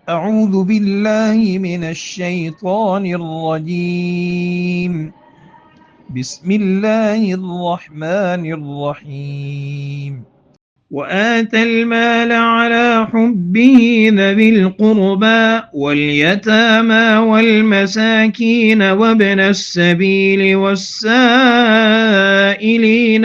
अऊज़ु बिल्लाहि मिनश शैतानिर रजीम। बिस्मिल्लाहिर रहमानिर रहीम। वआतल माल अला हुब्बिही ज़विल क़ुरबा वल यतामा वल मसाकीन वब्नस सबील वस्साइलीन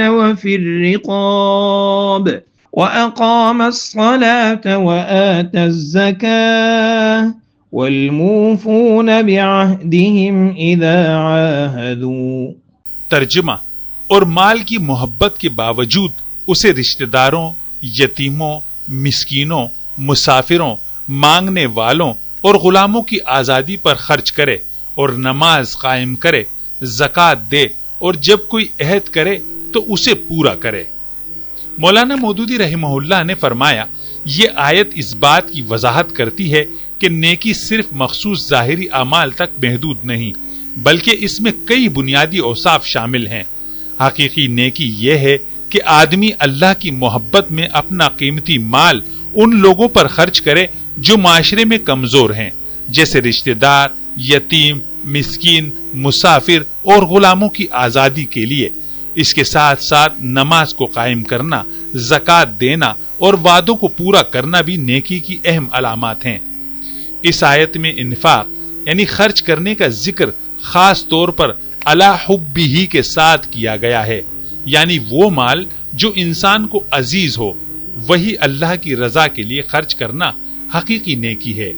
वफ़िर रिक़ाब वअक़ाम अस्सलात वआता अज़्ज़काह वल्मूफ़ून बिअहदिहिम इज़ा आहदू। तर्जुमा, और माल की मोहब्बत के बावजूद उसे रिश्तेदारों, यतीमों, मिस्कीनों, मुसाफिरों, मांगने वालों और गुलामों की आजादी पर खर्च करे और नमाज कायम करे, ज़कात दे और जब कोई अहद करे तो उसे पूरा करे। मौलाना मौदूदी रहमहुल्लाह ने फरमाया, ये आयत इस बात की वजाहत करती है कि नेकी सिर्फ मखसूस ज़ाहिरी अमाल तक महदूद नहीं, बल्कि इसमें कई बुनियादी औसाफ शामिल हैं। हकीकी नेकी यह है कि आदमी अल्लाह की मोहब्बत में अपना कीमती माल उन लोगों पर खर्च करे जो माशरे में कमजोर हैं, जैसे रिश्तेदार, यतीम, मिस्कीन, मुसाफिर और गुलामों की आजादी के लिए। इसके साथ साथ नमाज को कायम करना, ज़कात देना और वादों को पूरा करना भी नेकी की अहम अलामात हैं। इस आयत में इन्फाक यानी खर्च करने का जिक्र खास तौर पर अला हुब्बिही के साथ किया गया है, यानी वो माल जो इंसान को अजीज हो, वही अल्लाह की रजा के लिए खर्च करना हकीकी नेकी है।